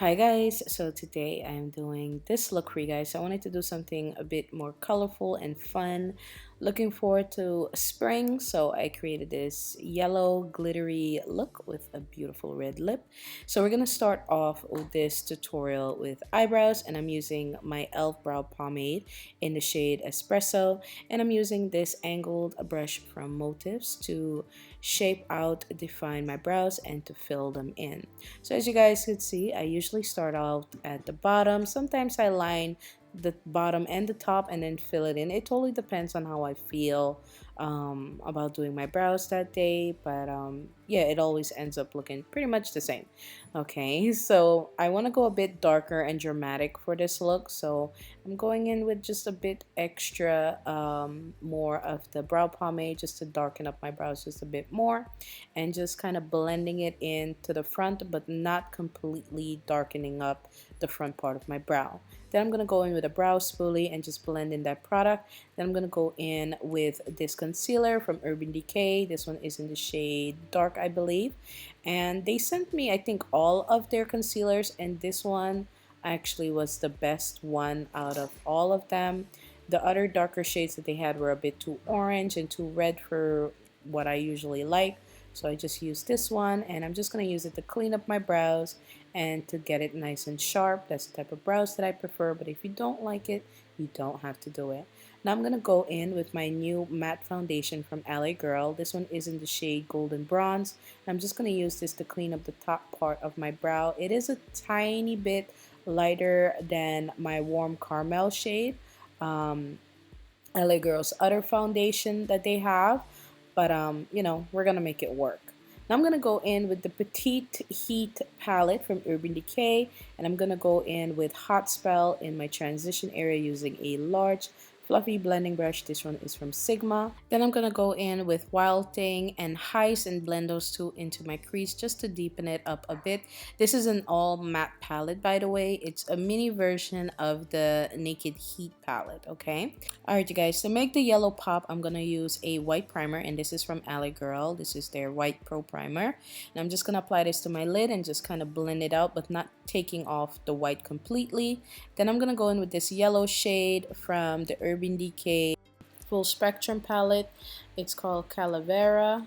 Hi guys, so today I'm doing this look for you guys. I wanted to do something a bit more colorful and fun. Looking forward to spring, so I created this yellow glittery look with a beautiful red lip. So we're gonna start off with this tutorial with eyebrows, and I'm using my e.l.f. brow pomade in the shade Espresso, and I'm using this angled brush from Motifs to shape out, define my brows, and to fill them in. So as you guys could see, I usually start out at the bottom. Sometimes I line the bottom and the top and then fill it in. It totally depends on how I feel about doing my brows that day, but yeah, it always ends up looking pretty much the same. Okay, so I want to go a bit darker and dramatic for this look, so I'm going in with just a bit extra more of the brow pomade just to darken up my brows just a bit more, and just kind of blending it into the front but not completely darkening up the front part of my brow. Then I'm going to go in with a brow spoolie and just blend in that product. Then I'm going to go in with this concealer from Urban Decay. This one is in the shade Dark, I believe. And they sent me, I think, all of their concealers, and this one actually was the best one out of all of them. The other darker shades that they had were a bit too orange and too red for what I usually like. So I just used this one, and I'm just going to use it to clean up my brows and to get it nice and sharp. That's the type of brows that I prefer, but if you don't like it, you don't have to do it. Now I'm going to go in with my new matte foundation from LA Girl. This one is in the shade Golden Bronze. I'm just going to use this to clean up the top part of my brow. It is a tiny bit lighter than my warm caramel shade, LA Girl's other foundation that they have, but you know, we're gonna make it work. Now I'm gonna go in with the Petite Heat palette from Urban Decay, and I'm gonna go in with Hot Spell in my transition area using a large fluffy blending brush. This one is from Sigma. Then I'm gonna go in with Wild Thing and Heist and blend those two into my crease just to deepen it up a bit. This is an all matte palette, by the way. It's a mini version of the Naked Heat palette, okay? Alright you guys, to make the yellow pop, I'm gonna use a white primer, and this is from LA Girl. This is their White Pro Primer. And I'm just gonna apply this to my lid and just kind of blend it out, but not taking off the white completely. Then I'm gonna go in with this yellow shade from the Urban Decay Full Spectrum palette. It's called Calavera.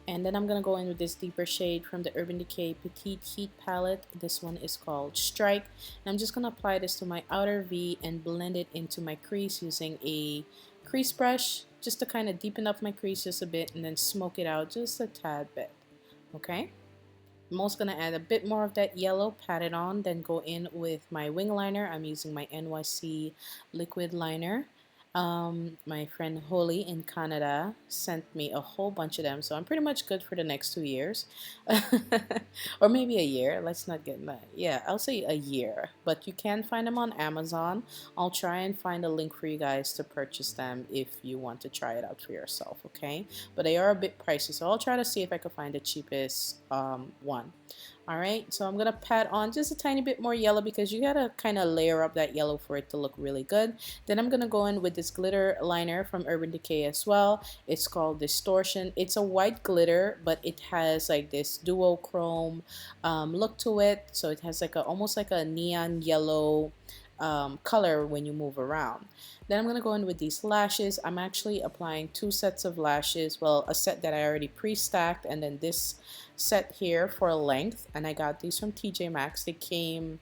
And then I'm gonna go in with this deeper shade from the Urban Decay Petite Heat palette. This one is called Strike. And I'm just gonna apply this to my outer V and blend it into my crease using a crease brush just to kind of deepen up my crease just a bit and then smoke it out just a tad bit. Okay? I'm also going to add a bit more of that yellow, pat it on, then go in with my wing liner. I'm using my NYC liquid liner. My friend Holly in Canada sent me a whole bunch of them, so I'm pretty much good for the next 2 years. Or maybe a year. Let's not get mad. Yeah, I'll say a year, but you can find them on Amazon. I'll try and find a link for you guys to purchase them if you want to try it out for yourself, okay? But they are a bit pricey, so I'll try to see if I can find the cheapest one. Alright, so I'm going to pat on just a tiny bit more yellow because you got to kind of layer up that yellow for it to look really good. Then I'm going to go in with this glitter liner from Urban Decay as well. It's called Distortion. It's a white glitter, but it has like this duochrome look to it. So it has like almost like a neon yellow color when you move around. Then I'm going to go in with these lashes. I'm actually applying 2 sets of lashes. Well, a set that I already pre-stacked, and then this set here for length. And I got these from TJ Maxx. They came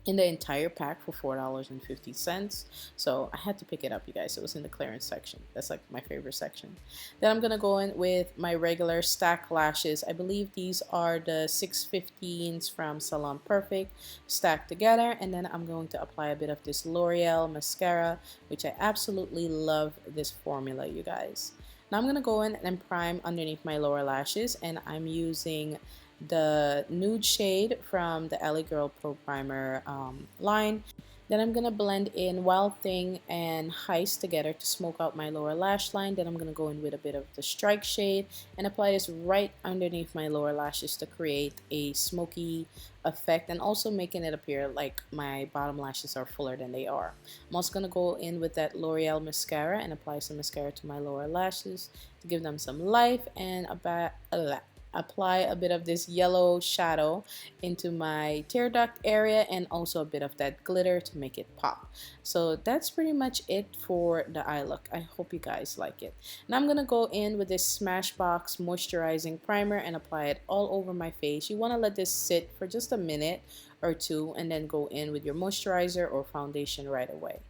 in the entire pack for $4.50. So I had to pick it up, you guys. It was in the clearance section. That's like my favorite section. Then I'm gonna go in with my regular stack lashes. I believe these are the 615s from Salon Perfect stacked together. And then I'm going to apply a bit of this L'Oreal mascara, which I absolutely love this formula, you guys. Now I'm gonna go in and prime underneath my lower lashes, and I'm using the nude shade from the LA Girl Pro Primer line. Then I'm gonna blend in Wild Thing and Heist together to smoke out my lower lash line. Then I'm gonna go in with a bit of the Strike shade and apply this right underneath my lower lashes to create a smoky effect, and also making it appear like my bottom lashes are fuller than they are. I'm also gonna go in with that L'Oreal mascara and apply some mascara to my lower lashes to give them some life and apply a bit of this yellow shadow into my tear duct area and also a bit of that glitter to make it pop. So that's pretty much it for the eye look. I hope you guys like it. Now I'm gonna go in with this Smashbox moisturizing primer and apply it all over my face. You want to let this sit for just a minute or two and then go in with your moisturizer or foundation right away.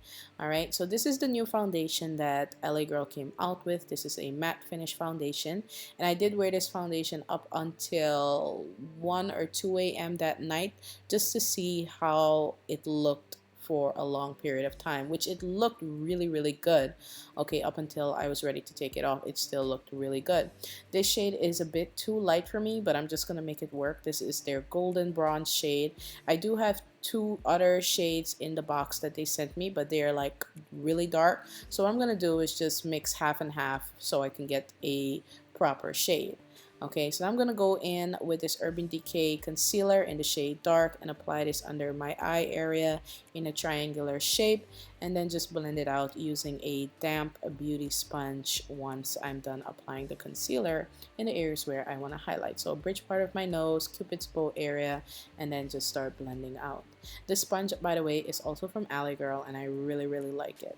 Alright, so this is the new foundation that LA Girl came out with. This is a matte finish foundation, and I did wear this foundation up until 1 or 2 a.m. that night just to see how it looked for a long period of time, which it looked really good. Okay, up until I was ready to take it off, it still looked really good. This shade is a bit too light for me, but I'm just gonna make it work. This is their golden bronze shade. I do have 2 other shades in the box that they sent me, but they are like really dark, so what I'm gonna do is just mix half and half so I can get a proper shade. Okay, so I'm going to go in with this Urban Decay concealer in the shade dark and apply this under my eye area in a triangular shape, and then just blend it out using a damp beauty sponge once I'm done applying the concealer in the areas where I want to highlight. So bridge part of my nose, Cupid's bow area, and then just start blending out. This sponge, by the way, is also from LA Girl, and I really like it.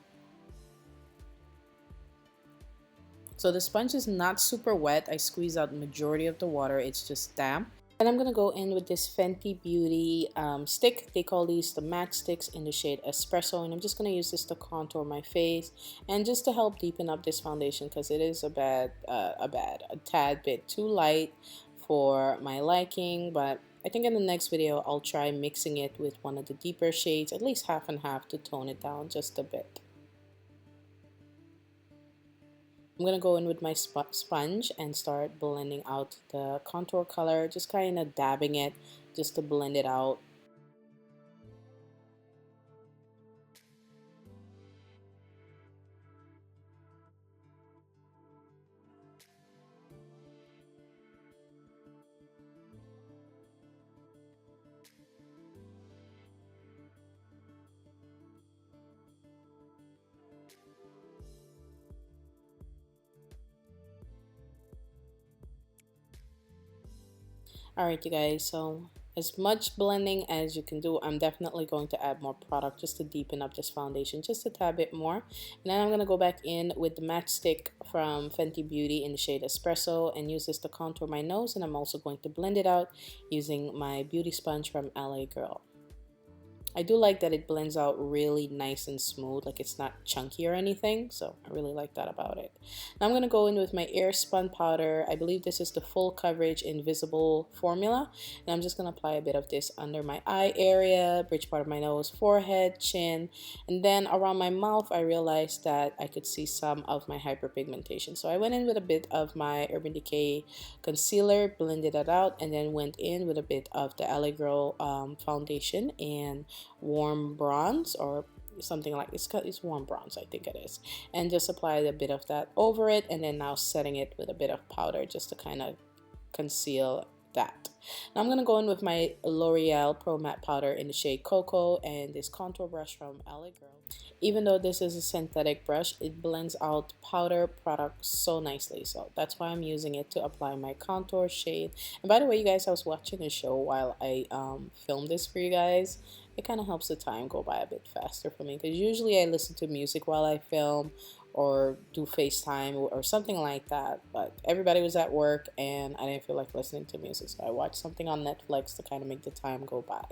So the sponge is not super wet. I squeeze out the majority of the water. It's just damp. And I'm going to go in with this Fenty Beauty stick. They call these the matte sticks in the shade Espresso. And I'm just going to use this to contour my face and just to help deepen up this foundation because it is a tad bit too light for my liking. But I think in the next video, I'll try mixing it with one of the deeper shades, at least half and half, to tone it down just a bit. I'm going to go in with my sponge and start blending out the contour color, just kind of dabbing it just to blend it out. Alright you guys, so as much blending as you can do, I'm definitely going to add more product just to deepen up this foundation just a tad bit more. And then I'm going to go back in with the matte stick from Fenty Beauty in the shade Espresso and use this to contour my nose, and I'm also going to blend it out using my beauty sponge from LA Girl. I do like that it blends out really nice and smooth, like it's not chunky or anything, so I really like that about it. Now I'm going to go in with my Air Spun powder. I believe this is the full coverage invisible formula, and I'm just going to apply a bit of this under my eye area, bridge part of my nose, forehead, chin, and then around my mouth. I realized that I could see some of my hyperpigmentation, so I went in with a bit of my Urban Decay concealer, blended it out, and then went in with a bit of the LA Girl foundation and warm bronze, or something like it's warm bronze, I think it is, and just applied a bit of that over it, and then now setting it with a bit of powder just to kind of conceal that. Now I'm going to go in with my L'Oreal Pro Matte powder in the shade Cocoa and this contour brush from LA Girl. Even though this is a synthetic brush, it blends out powder product so nicely, so that's why I'm using it to apply my contour shade. And by the way, you guys, I was watching a show while I filmed this for you guys. It kind of helps the time go by a bit faster for me, because usually I listen to music while I film or do FaceTime or something like that, but everybody was at work and I didn't feel like listening to music, so I watched something on Netflix to kind of make the time go by.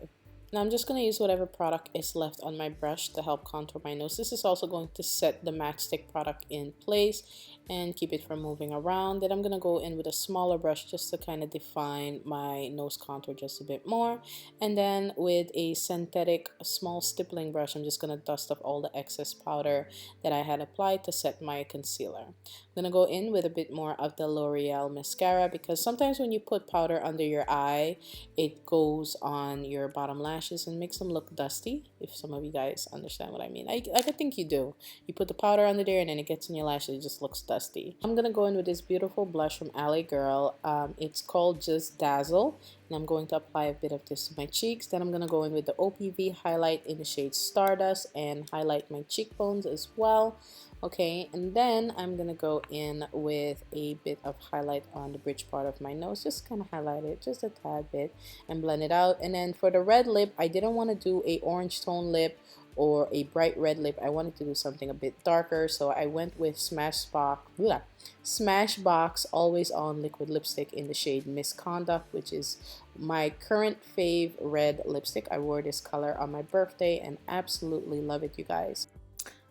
Now I'm just going to use whatever product is left on my brush to help contour my nose. This is also going to set the matchstick product in place and keep it from moving around. Then I'm going to go in with a smaller brush just to kind of define my nose contour just a bit more. And then with a synthetic small stippling brush, I'm just going to dust off all the excess powder that I had applied to set my concealer. I'm going to go in with a bit more of the L'Oreal mascara, because sometimes when you put powder under your eye, it goes on your bottom lashes and makes them look dusty, if some of you guys understand what I mean. I think you do. You put the powder under there and then it gets in your lashes, it just looks dusty. I'm going to go in with this beautiful blush from LA Girl. It's called just Dazzle, and I'm going to apply a bit of this to my cheeks. Then I'm going to go in with the OPV Highlight in the shade Stardust and highlight my cheekbones as well. Okay, and then I'm gonna go in with a bit of highlight on the bridge part of my nose, just kind of highlight it just a tad bit and blend it out. And then for the red lip, I didn't want to do a orange tone lip or a bright red lip. I wanted to do something a bit darker, so I went with Smashbox Always On liquid lipstick in the shade Misconduct, which is my current fave red lipstick. I wore this color on my birthday and absolutely love it, you guys.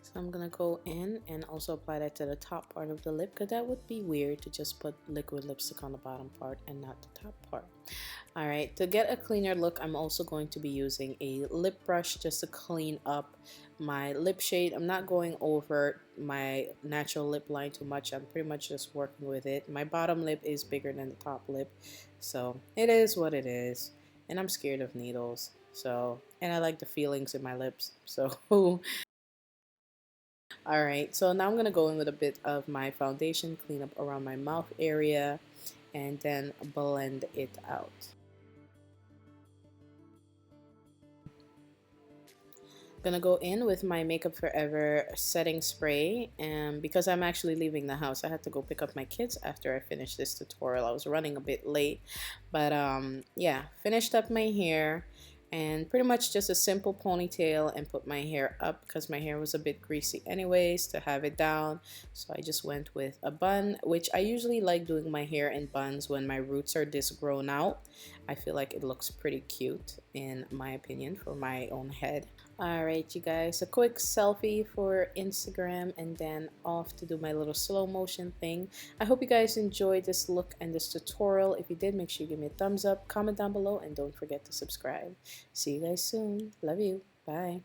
So I'm gonna go in and also apply that to the top part of the lip, because that would be weird to just put liquid lipstick on the bottom part and not the top part. Alright, to get a cleaner look, I'm also going to be using a lip brush just to clean up my lip shade. I'm not going over my natural lip line too much. I'm pretty much just working with it. My bottom lip is bigger than the top lip, so it is what it is. And I'm scared of needles, so, and I like the feelings in my lips, so Alright, so now I'm going to go in with a bit of my foundation, clean up around my mouth area, and then blend it out. Gonna go in with my Makeup Forever setting spray, and because I'm actually leaving the house, I had to go pick up my kids after I finished this tutorial. I was running a bit late, but yeah, finished up my hair and pretty much just a simple ponytail and put my hair up because my hair was a bit greasy anyways to have it down. So I just went with a bun, which I usually like doing my hair in buns when my roots are this grown out. I feel like it looks pretty cute in my opinion for my own head. Alright, you guys, a quick selfie for Instagram and then off to do my little slow motion thing. I hope you guys enjoyed this look and this tutorial. If you did, make sure you give me a thumbs up, comment down below, and don't forget to subscribe. See you guys soon. Love you. Bye.